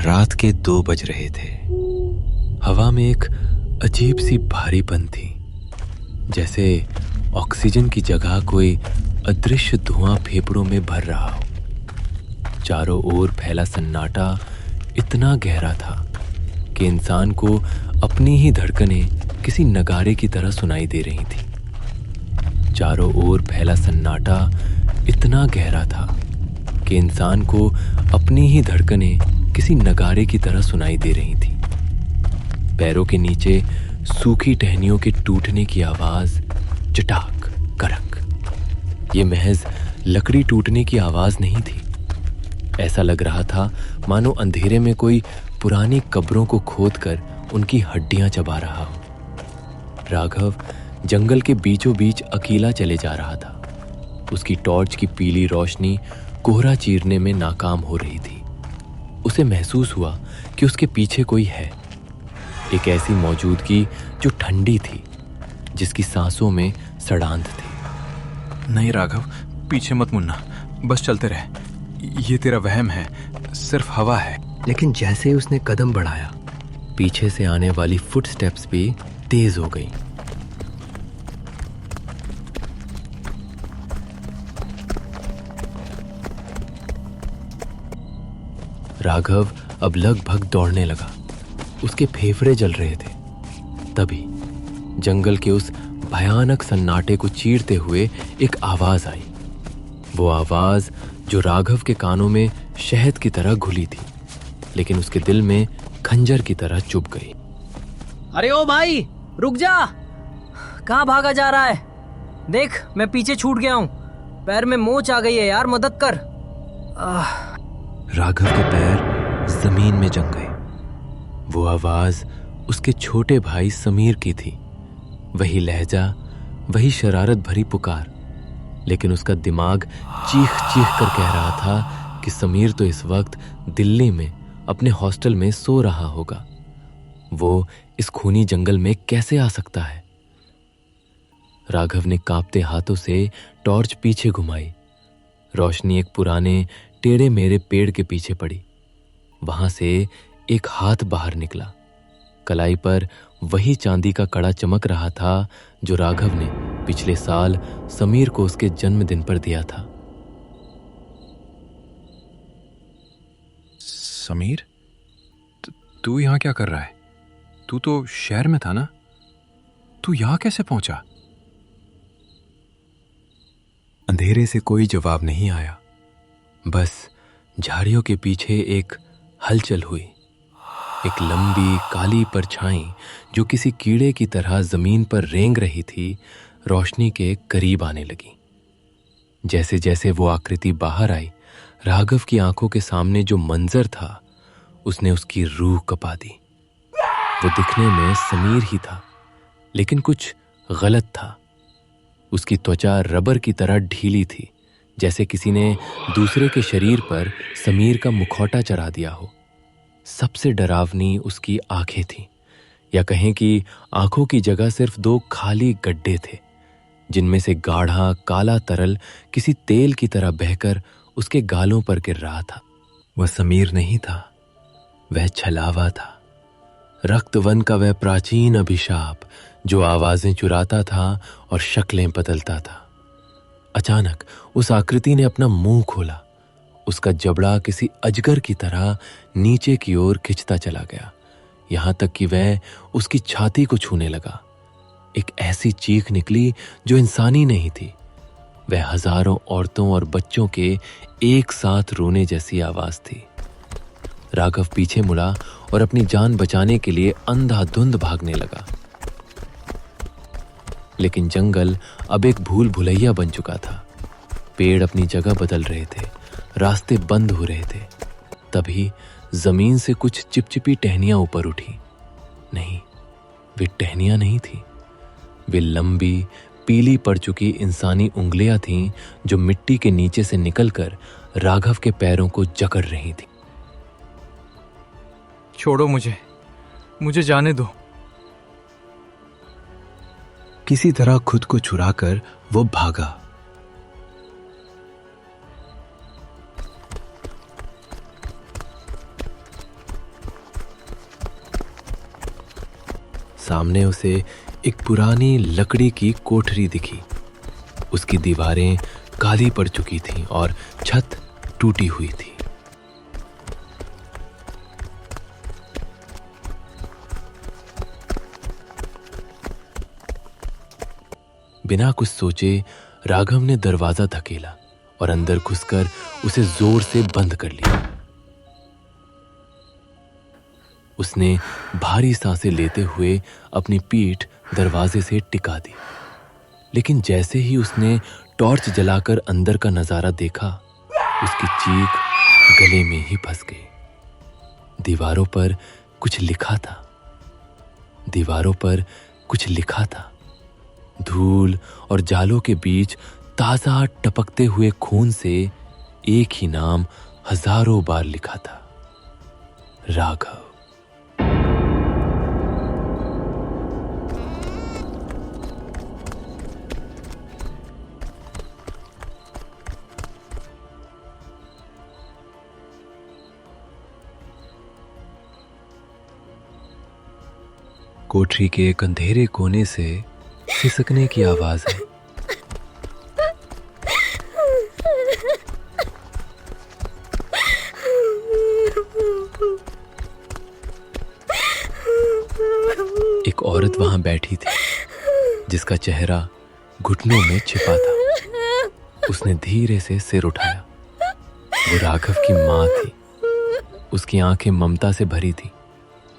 रात के 2 बज रहे थे। हवा में एक अजीब सी भारीपन थी, जैसे ऑक्सीजन की जगह कोई अदृश्य धुआं फेफड़ों में भर रहा हो। चारों ओर फैला सन्नाटा इतना गहरा था कि इंसान को अपनी ही धड़कनें किसी नगारे की तरह सुनाई दे रही थी। चारों ओर फैला सन्नाटा इतना गहरा था कि इंसान को अपनी ही धड़कनें किसी नगारे की तरह सुनाई दे रही थी। पैरों के नीचे सूखी टहनियों के टूटने की आवाज, चटाक करक। ये महज लकड़ी टूटने की आवाज नहीं थी। ऐसा लग रहा था मानो अंधेरे में कोई पुरानी कब्रों को खोदकर उनकी हड्डियां चबा रहा हो। राघव जंगल के बीचों बीच अकेला चले जा रहा था। उसकी टॉर्च की पीली रोशनी कोहरा चीरने में नाकाम हो रही थी। उसे महसूस हुआ कि उसके पीछे कोई है, एक ऐसी मौजूदगी जो ठंडी थी, जिसकी सांसों में सड़ांध थी। नहीं राघव, पीछे मत मुड़ना, बस चलते रहे। ये तेरा वहम है, सिर्फ हवा है। लेकिन जैसे ही उसने कदम बढ़ाया, पीछे से आने वाली फुटस्टेप्स भी तेज हो गई। राघव अब लगभग दौड़ने लगा। उसके फेफड़े जल रहे थे। तभी जंगल के उस भयानक सन्नाटे को चीरते हुए एक आवाज आई। वो आवाज जो राघव के कानों में शहद की तरह घुली थी, लेकिन उसके दिल में खंजर की तरह चुभ गई। अरे ओ भाई, रुक जा! कहाँ भागा जा रहा है? देख, मैं पीछे छूट गया हूँ। पैर में मोच आ गई है यार, मदद कर। राघव के पैर जमीन में जम गए। वो आवाज उसके छोटे भाई समीर की थी। वही लहजा, वही शरारत भरी पुकार। लेकिन उसका दिमाग चीख चीख कर कह रहा था कि समीर तो इस वक्त दिल्ली में अपने हॉस्टल में सो रहा होगा। वो इस खूनी जंगल में कैसे आ सकता है? राघव ने कांपते हाथों से टॉर्च पीछे घुमाई। रोशनी एक पुराने टेढ़े मेढ़े पेड़ के पीछे पड़ी। वहां से एक हाथ बाहर निकला। कलाई पर वही चांदी का कड़ा चमक रहा था जो राघव ने पिछले साल समीर को उसके जन्मदिन पर दिया था। समीर, तू यहाँ क्या कर रहा है? तू तो शहर में था ना? तू यहाँ कैसे पहुंचा? अंधेरे से कोई जवाब नहीं आया। बस झाड़ियों के पीछे एक हलचल हुई। एक लंबी काली परछाई जो किसी कीड़े की तरह जमीन पर रेंग रही थी, रोशनी के करीब आने लगी। जैसे जैसे वो आकृति बाहर आई, राघव की आंखों के सामने जो मंजर था, उसने उसकी रूह कपा दी। वो दिखने में समीर ही था, लेकिन कुछ गलत था। उसकी त्वचा रबर की तरह ढीली थी, जैसे किसी ने दूसरे के शरीर पर समीर का मुखौटा चढ़ा दिया हो। सबसे डरावनी उसकी आंखें थीं, या कहें कि आंखों की जगह सिर्फ 2 खाली गड्ढे थे, जिनमें से गाढ़ा काला तरल किसी तेल की तरह बहकर उसके गालों पर गिर रहा था। वह समीर नहीं था, वह छलावा था। रक्तवन का वह प्राचीन अभिशाप जो आवाजें चुराता था और शक्लें बदलता था। अचानक उस आकृति ने अपना मुंह खोला। उसका जबड़ा किसी अजगर की तरह नीचे की ओर खिंचता चला गया, यहां तक कि वह उसकी छाती को छूने लगा। एक ऐसी चीख निकली जो इंसानी नहीं थी। वह हजारों औरतों और बच्चों के एक साथ रोने जैसी आवाज थी। राघव पीछे मुड़ा और अपनी जान बचाने के लिए अंधाधुंध भागने लगा। लेकिन जंगल अब एक भूल भुलैया बन चुका था। पेड़ अपनी जगह बदल रहे थे, रास्ते बंद हो रहे थे। तभी जमीन से कुछ चिपचिपी टहनियां ऊपर उठी। नहीं, वे टहनियां नहीं थी। वे लंबी पीली पड़ चुकी इंसानी उंगलियां थीं जो मिट्टी के नीचे से निकलकर राघव के पैरों को जकड़ रही थीं। छोड़ो मुझे जाने दो। किसी तरह खुद को छुड़ाकर वो भागा। सामने उसे एक पुरानी लकड़ी की कोठरी दिखी। उसकी दीवारें काली पड़ चुकी थीं और छत टूटी हुई थी। बिना कुछ सोचे राघव ने दरवाजा धकेला और अंदर घुसकर उसे जोर से बंद कर लिया। उसने भारी सांसें लेते हुए अपनी पीठ दरवाजे से टिका दी, लेकिन जैसे ही उसने टॉर्च जलाकर अंदर का नजारा देखा, उसकी चीख गले में ही फंस गई। दीवारों पर कुछ लिखा था। दीवारों पर कुछ लिखा था। धूल और जालों के बीच ताजा टपकते हुए खून से एक ही नाम हजारों बार लिखा था, राघव। कोठरी के एक अंधेरे कोने से सिसकने की आवाज है। एक औरत वहां बैठी थी, जिसका चेहरा घुटनों में छिपा था। उसने धीरे से सिर उठाया। वो राघव की मां थी। उसकी आंखें ममता से भरी थी,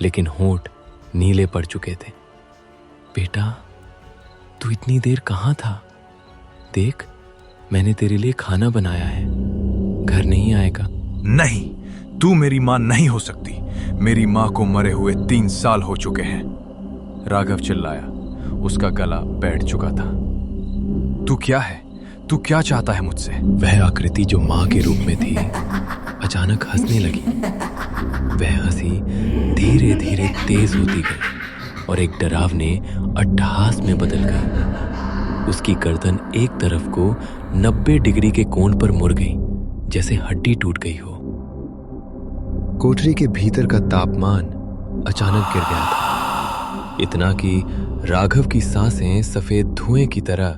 लेकिन होंठ नीले पड़ चुके थे। बेटा, तू इतनी देर कहाँ था? देख, मैंने तेरे लिए खाना बनाया है। घर नहीं आएगा? नहीं, तू मेरी मां नहीं हो सकती। मेरी मां को मरे हुए 3 साल हो चुके हैं। राघव चिल्लाया। उसका गला बैठ चुका था। तू क्या है? तू क्या चाहता है मुझसे? वह आकृति जो मां के रूप में थी अचानक हंसने लगी। वह हंसी धीरे धीरे तेज होती गई और एक डरावने अट्टहास में बदल गई। उसकी गर्दन एक तरफ को 90 डिग्री के कोण पर मुड़ गई, जैसे हड्डी टूट गई हो। कोठरी के भीतर का तापमान अचानक गिर गया था, इतना कि राघव की सांसें सफेद धुएं की तरह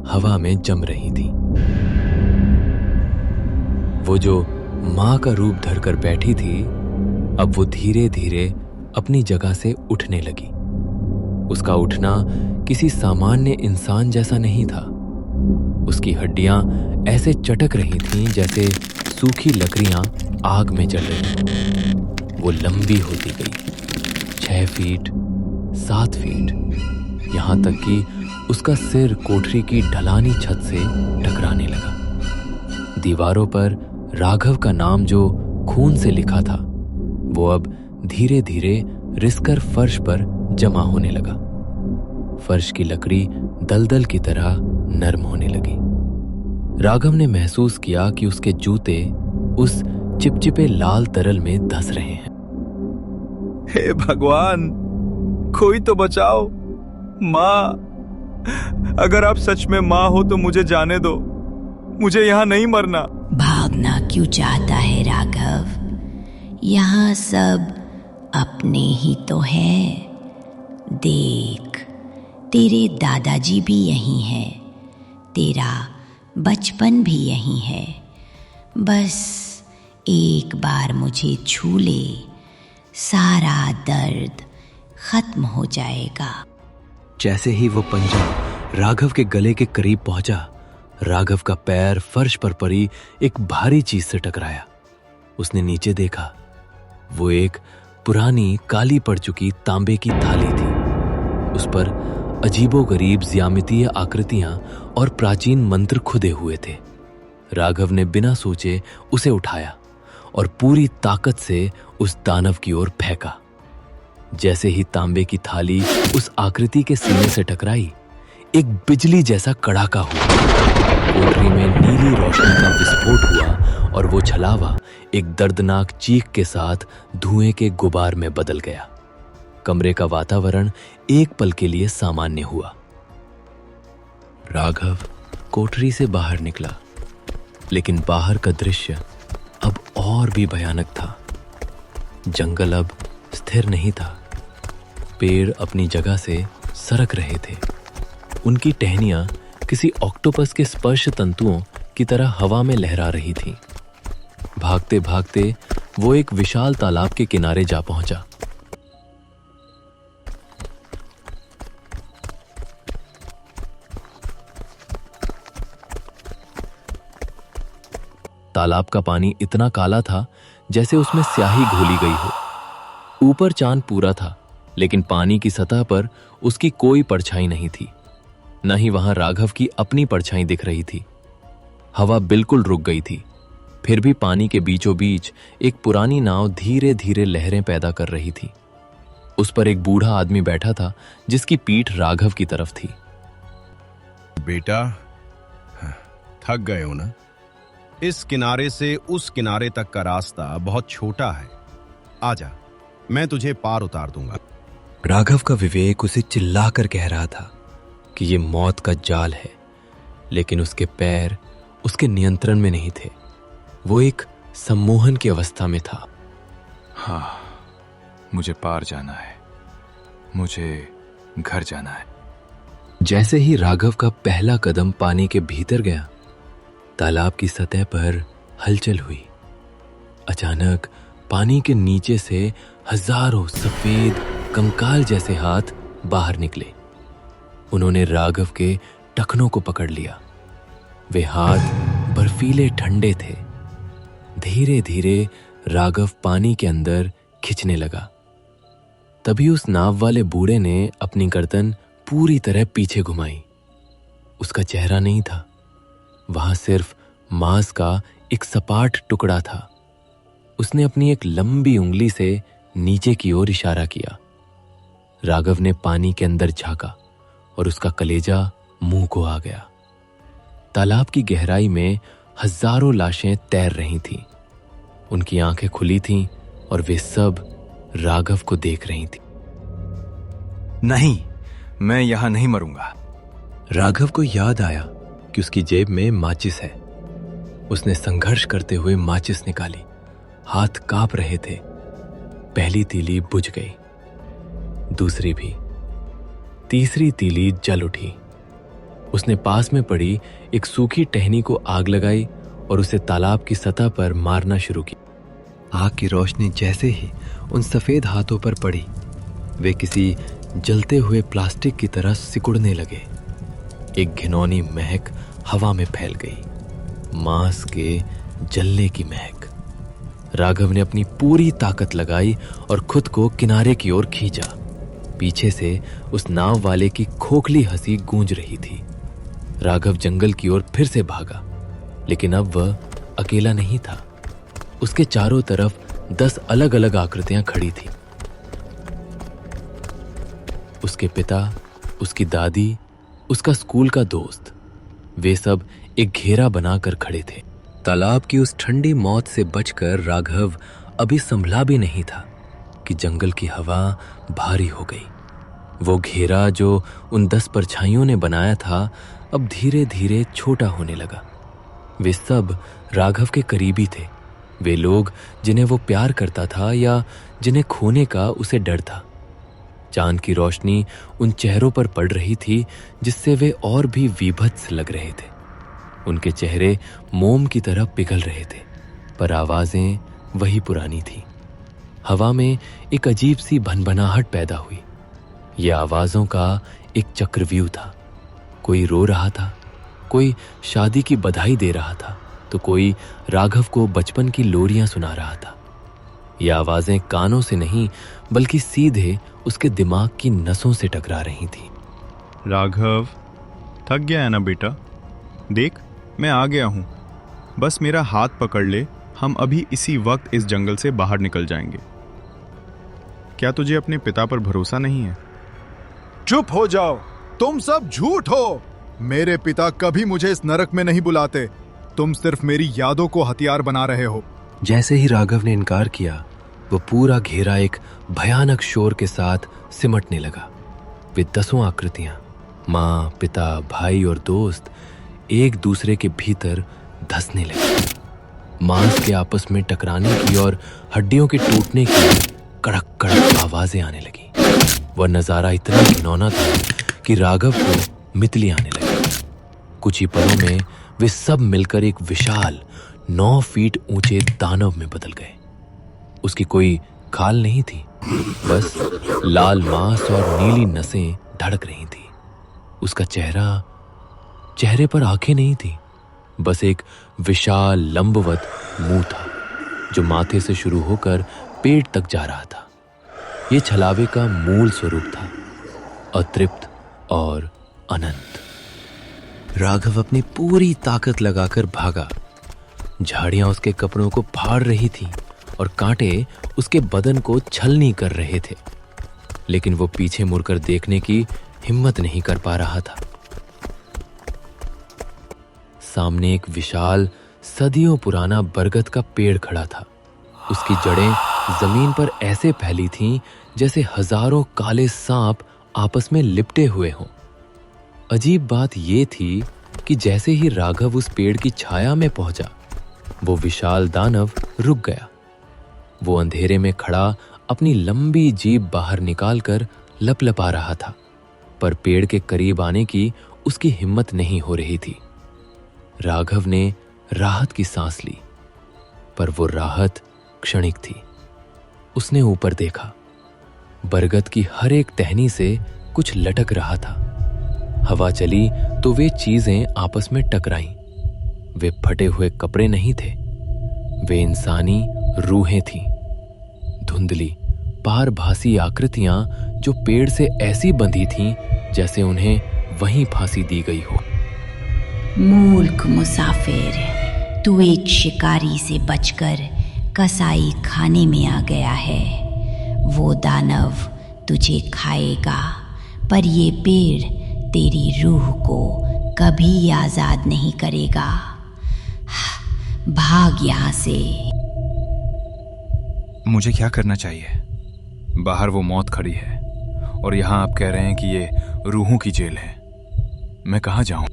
हवा में जम रही थीं। वो जो मां का रूप धरकर बैठी थी, अब वो धीरे धीरे अपनी जगह से उठने लगी। उसका उठना किसी सामान्य इंसान जैसा नहीं था। उसकी हड्डियां ऐसे चटक रही थीं जैसे सूखी लकड़ियां आग में जल रही। वो लंबी होती गई, 6 फीट, 7 फीट, यहां तक कि उसका सिर कोठरी की ढलानी छत से टकराने लगा। दीवारों पर राघव का नाम जो खून से लिखा था, वो अब धीरे धीरे रिसकर फर्श पर जमा होने लगा। फर्श की लकड़ी दलदल की तरह नरम होने लगी। राघव ने महसूस किया कि उसके जूते उस चिपचिपे लाल तरल में धंस रहे हैं। हे भगवान, कोई तो बचाओ। मां, अगर आप सच में मां हो तो मुझे जाने दो। मुझे यहां नहीं मरना। भागना क्यों चाहता है राघव? यहाँ सब अपने ही तो हैं। देख, तेरे दादाजी भी यहीं हैं, तेरा बचपन भी यहीं है। बस एक बार मुझे छू ले, सारा दर्द खत्म हो जाएगा। जैसे ही वो पंजा राघव के गले के करीब पहुंचा, राघव का पैर फर्श पर पड़ी एक भारी चीज से टकराया। उसने नीचे देखा। वो एक पुरानी काली पड़ चुकी तांबे की थाली थी। उस पर अजीबोगरीब ज्यामितीय आकृतियां और प्राचीन मंत्र खुदे हुए थे। राघव ने बिना सोचे उसे उठाया और पूरी ताकत से उस दानव की ओर फेंका। जैसे ही तांबे की थाली उस आकृति के सीने से टकराई, एक बिजली जैसा कड़ाका हुआ। कोठरी में नीली रोशनी का विस्फोट हुआ और वो छलावा एक दर्दनाक चीख के साथ धुएं के गुबार में बदल गया। कमरे का वातावरण एक पल के लिए सामान्य हुआ। राघव कोठरी से बाहर निकला, लेकिन बाहर का दृश्य अब और भी भयानक था। जंगल अब स्थिर नहीं था। पेड़ अपनी जगह से सरक रहे थे। उनकी टहनियां किसी ऑक्टोपस के स्पर्श तंतुओं की तरह हवा में लहरा रही थीं। भागते भागते वो एक विशाल तालाब के किनारे जा पहुंचा। तालाब का पानी इतना काला था जैसे उसमें स्याही घोली गई हो। ऊपर चांद पूरा था, लेकिन पानी की सतह पर उसकी कोई परछाई नहीं थी। न ही वहां राघव की अपनी परछाई दिख रही थी। हवा बिल्कुल रुक गई थी। फिर भी पानी के बीचों बीच एक पुरानी नाव धीरे धीरे लहरें पैदा कर रही थी। उस पर एक बूढ़ा आदमी बैठा था जिसकी पीठ राघव की तरफ थी। बेटा, थक गए हो ना? इस किनारे से उस किनारे तक का रास्ता बहुत छोटा है। आजा, मैं तुझे पार उतार दूंगा। राघव का विवेक उसे चिल्लाकर कह रहा था कि ये मौत का जाल है, लेकिन उसके पैर उसके नियंत्रण में नहीं थे। वो एक सम्मोहन की अवस्था में था। हाँ, मुझे पार जाना है, मुझे घर जाना है। जैसे ही राघव का पहला कदम पानी के भीतर गया, तालाब की सतह पर हलचल हुई। अचानक पानी के नीचे से हजारों सफेद कंकाल जैसे हाथ बाहर निकले। उन्होंने राघव के टखनों को पकड़ लिया। वे हाथ बर्फीले ठंडे थे। धीरे धीरे राघव पानी के अंदर खिंचने लगा। तभी उस नाव वाले बूढ़े ने अपनी गर्दन पूरी तरह पीछे घुमाई। उसका चेहरा नहीं था, वहां सिर्फ मांस का एक सपाट टुकड़ा था। उसने अपनी एक लंबी उंगली से नीचे की ओर इशारा किया। राघव ने पानी के अंदर झांका और उसका कलेजा मुंह को आ गया। तालाब की गहराई में हजारों लाशें तैर रही थीं। उनकी आंखें खुली थीं और वे सब राघव को देख रही थीं। नहीं, मैं यहां नहीं मरूंगा। राघव को याद आया कि उसकी जेब में माचिस है। उसने संघर्ष करते हुए माचिस निकाली। हाथ कांप रहे थे। पहली तीली बुझ गई, दूसरी भी, तीसरी तीली जल उठी। उसने पास में पड़ी एक सूखी टहनी को आग लगाई और उसे तालाब की सतह पर मारना शुरू किया। आग की रोशनी जैसे ही उन सफेद हाथों पर पड़ी, वे किसी जलते हुए प्लास्टिक की तरह सिकुड़ने लगे। एक घिनौनी महक हवा में फैल गई, मांस के जलने की महक। राघव ने अपनी पूरी ताकत लगाई और खुद को किनारे की ओर खींचा। पीछे से उस नाव वाले की खोखली हंसी गूंज रही थी। राघव जंगल की ओर फिर से भागा, लेकिन अब वह अकेला नहीं था। उसके चारों तरफ 10 अलग अलग आकृतियां खड़ी थीं। उसके पिता, उसकी दादी, उसका स्कूल का दोस्त, वे सब एक घेरा बनाकर खड़े थे। तालाब की उस ठंडी मौत से बचकर राघव अभी संभला भी नहीं था कि जंगल की हवा भारी हो गई। वो घेरा जो उन 10 परछाइयों ने बनाया था, अब धीरे धीरे छोटा होने लगा। वे सब राघव के करीबी थे। वे लोग जिन्हें वो प्यार करता था या जिन्हें खोने का उसे डर था। चांद की रोशनी उन चेहरों पर पड़ रही थी, जिससे वे और भी विभत्स लग रहे थे। उनके चेहरे मोम की तरह पिघल रहे थे, पर आवाजें वही पुरानी थीं। हवा में एक अजीब सी भनभनाहट पैदा हुई। यह आवाजों का एक चक्रव्यूह था। कोई रो रहा था, कोई शादी की बधाई दे रहा था, तो कोई राघव को बचपन की लोरियां सुना रहा था। यह आवाजें कानों से नहीं, बल्कि सीधे उसके दिमाग की नसों से टकरा रही थी। राघव, थक गया है ना बेटा? देख, मैं आ गया हूँ। बस मेरा हाथ पकड़ ले, हम अभी इसी वक्त इस जंगल से बाहर निकल जाएंगे। क्या तुझे अपने पिता पर भरोसा नहीं है? चुप हो जाओ, तुम सब झूठ हो। मेरे पिता कभी मुझे इस नरक में नहीं बुलाते। तुम सिर्फ मेरी यादों को हथियार बना रहे हो। जैसे ही राघव ने इनकार किया, वो पूरा घेरा एक भयानक शोर के साथ सिमटने लगा। वे 10 आकृतियां, माँ, पिता, भाई और दोस्त, एक दूसरे के भीतर धंसने लगे। मांस के आपस में टकराने की और हड्डियों के टूटने की कड़क कड़क आवाजें आने लगी। वह नजारा इतना घिनौना था कि राघव को मितली आने लगी। कुछ ही पलों में वे सब मिलकर एक विशाल 9 फीट ऊंचे दानव में बदल गए। उसकी कोई खाल नहीं थी, बस लाल मांस और नीली नसें धड़क रही थी। उसका चेहरे पर आंखें नहीं थी, बस एक विशाल लंबवत मुंह था जो माथे से शुरू होकर पेट तक जा रहा था। यह छलावे का मूल स्वरूप था, अतृप्त और अनंत। राघव अपनी पूरी ताकत लगाकर भागा। झाड़ियां उसके कपड़ों को फाड़ रही थीं और कांटे उसके बदन को छलनी कर रहे थे, लेकिन वो पीछे मुड़कर देखने की हिम्मत नहीं कर पा रहा था। सामने एक विशाल सदियों पुराना बरगद का पेड़ खड़ा था। उसकी जड़ें जमीन पर ऐसे फैली थीं जैसे हजारों काले सांप आपस में लिपटे हुए हों। अजीब बात यह थी कि जैसे ही राघव उस पेड़ की छाया में पहुंचा, वो विशाल दानव रुक गया। वो अंधेरे में खड़ा अपनी लंबी जीभ बाहर निकालकर लपलपा रहा था, पर पेड़ के करीब आने की उसकी हिम्मत नहीं हो रही थी। राघव ने राहत की सांस ली, पर वो राहत क्षणिक थी। उसने ऊपर देखा। बरगद की हर एक टहनी से कुछ लटक रहा था। हवा चली तो वे चीजें आपस में टकराईं। वे फटे हुए कपड़े नहीं थे, वे इंसानी रूहें थीं। धुंधली पारभासी आकृतियां जो पेड़ से ऐसी बंधी थीं जैसे उन्हें वहीं फांसी दी गई हो। मूर्ख मुसाफिर, तू एक शिकारी से बचकर कसाई खाने में आ गया है। वो दानव तुझे खाएगा, पर ये पेड़ तेरी रूह को कभी आजाद नहीं करेगा। भाग यहां से। मुझे क्या करना चाहिए? बाहर वो मौत खड़ी है और यहाँ आप कह रहे हैं कि ये रूहों की जेल है। मैं कहाँ जाऊं?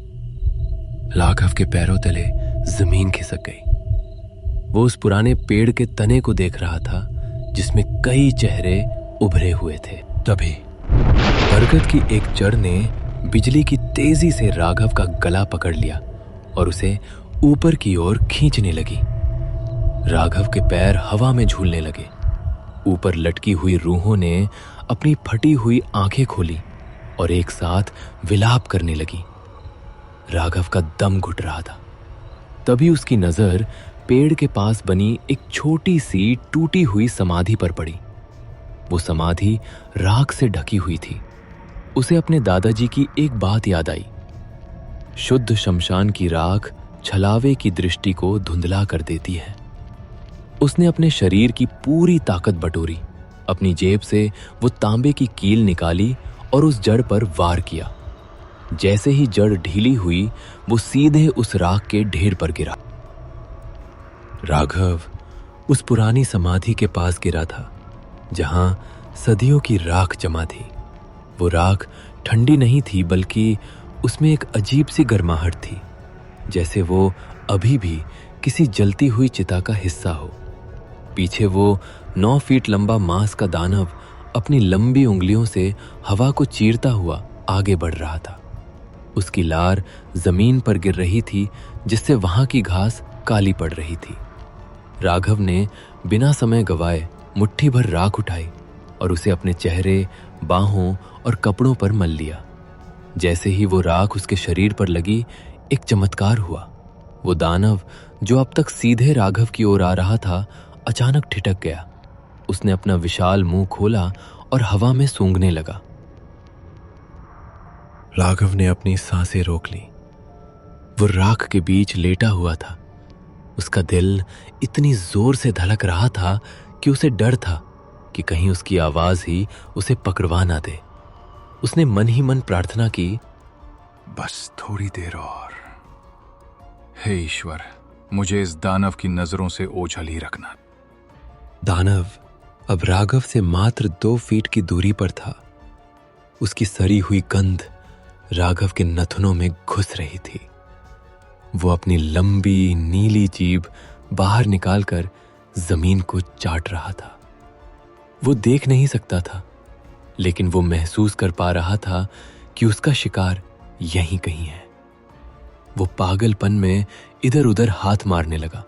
राघव के पैरों तले जमीन खिसक गई। वो उस पुराने पेड़ के तने को देख रहा था जिसमें कई चेहरे उभरे हुए थे। तभी बरगद की एक जड़ ने बिजली की तेजी से राघव का गला पकड़ लिया और उसे ऊपर की ओर खींचने लगी। राघव के पैर हवा में झूलने लगे। ऊपर लटकी हुई रूहों ने अपनी फटी हुई आंखें खोली और एक साथ विलाप करने लगी। राघव का दम घुट रहा था। तभी उसकी नजर पेड़ के पास बनी एक छोटी सी टूटी हुई समाधि पर पड़ी। वो समाधि राख से ढकी हुई थी। उसे अपने दादाजी की एक बात याद आई। शुद्ध शमशान की राख छलावे की दृष्टि को धुंधला कर देती है। उसने अपने शरीर की पूरी ताकत बटोरी। अपनी जेब से वो तांबे की कील निकाली और उस जड़ पर वार किया। जैसे ही जड़ ढीली हुई, वो सीधे उस राख के ढेर पर गिरा। राघव उस पुरानी समाधि के पास गिरा था जहां सदियों की राख जमा थी। वो राख ठंडी नहीं थी, बल्कि उसमें एक अजीब सी गर्माहट थी, जैसे वो अभी भी किसी जलती हुई चिता का हिस्सा हो। पीछे वो 9 फीट लंबा मांस का दानव अपनी लंबी उंगलियों से हवा को चीरता हुआ आगे बढ़ रहा था। उसकी लार जमीन पर गिर रही थी, जिससे वहां की घास काली पड़ रही थी। राघव ने बिना समय गवाए मुट्ठी भर राख उठाई और उसे अपने चेहरे, बाहों और कपड़ों पर मल लिया। जैसे ही वो राख उसके शरीर पर लगी, एक चमत्कार हुआ। वो दानव जो अब तक सीधे राघव की ओर आ रहा था, अचानक ठिठक गया। उसने अपना विशाल मुंह खोला और हवा में सूंघने लगा। राघव ने अपनी सांसें रोक ली। वो राख के बीच लेटा हुआ था। उसका दिल इतनी जोर से धड़क रहा था कि उसे डर था कि कहीं उसकी आवाज ही उसे पकड़वा ना दे। उसने मन ही मन प्रार्थना की, बस थोड़ी देर और। हे ईश्वर, मुझे इस दानव की नजरों से ओझल ही रखना। दानव अब राघव से मात्र 2 फीट की दूरी पर था। उसकी सड़ी हुई गंध राघव के नथुनों में घुस रही थी। वो अपनी लंबी नीली जीभ बाहर निकालकर जमीन को चाट रहा था। वो देख नहीं सकता था, लेकिन वो महसूस कर पा रहा था कि उसका शिकार यहीं कहीं है। वो पागलपन में इधर उधर हाथ मारने लगा,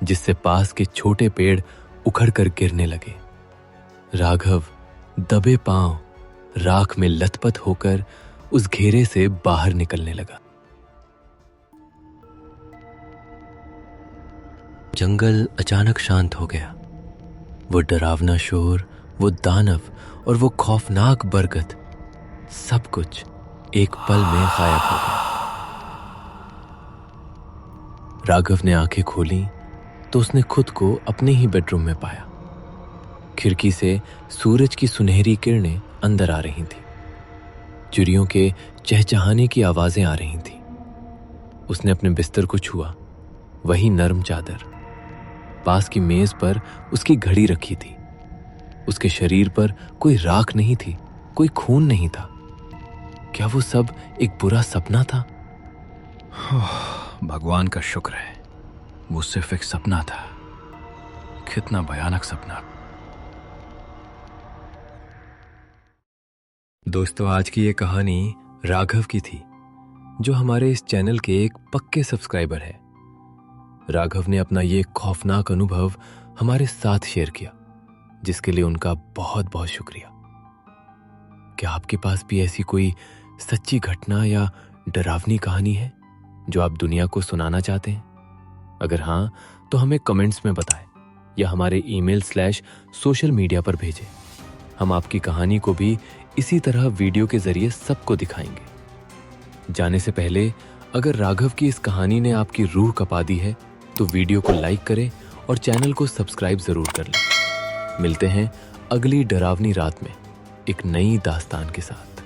जिससे पास के छोटे पेड़ उखड़कर गिरने लगे। राघव दबे पांव राख में लथपथ होकर उस घेरे से बाहर निकलने लगा। जंगल अचानक शांत हो गया। वो डरावना शोर, वो दानव और वो खौफनाक बरगद, सब कुछ एक पल में गायब हो गया। राघव ने आंखें खोली तो उसने खुद को अपने ही बेडरूम में पाया। खिड़की से सूरज की सुनहरी किरणें अंदर आ रही थीं। चिड़ियों के चहचहाने की आवाजें आ रही थीं। उसने अपने बिस्तर को छुआ, वही नरम चादर। पास की मेज पर उसकी घड़ी रखी थी। उसके शरीर पर कोई राख नहीं थी, कोई खून नहीं था। क्या वो सब एक बुरा सपना था? भगवान का शुक्र है, वो सिर्फ एक सपना था। कितना भयानक सपना। दोस्तों, आज की ये कहानी राघव की थी, जो हमारे इस चैनल के एक पक्के सब्सक्राइबर है। राघव ने अपना ये खौफनाक अनुभव हमारे साथ शेयर किया, जिसके लिए उनका बहुत बहुत शुक्रिया। क्या आपके पास भी ऐसी कोई सच्ची घटना या डरावनी कहानी है जो आप दुनिया को सुनाना चाहते हैं? अगर हाँ, तो हमें कमेंट्स में बताएं या हमारे email/सोशल मीडिया पर भेजें। हम आपकी कहानी को भी इसी तरह वीडियो के जरिए सबको दिखाएंगे। जाने से पहले, अगर राघव की इस कहानी ने आपकी रूह कपा दी है तो वीडियो को लाइक करें और चैनल को सब्सक्राइब जरूर कर लें। मिलते हैं अगली डरावनी रात में एक नई दास्तान के साथ।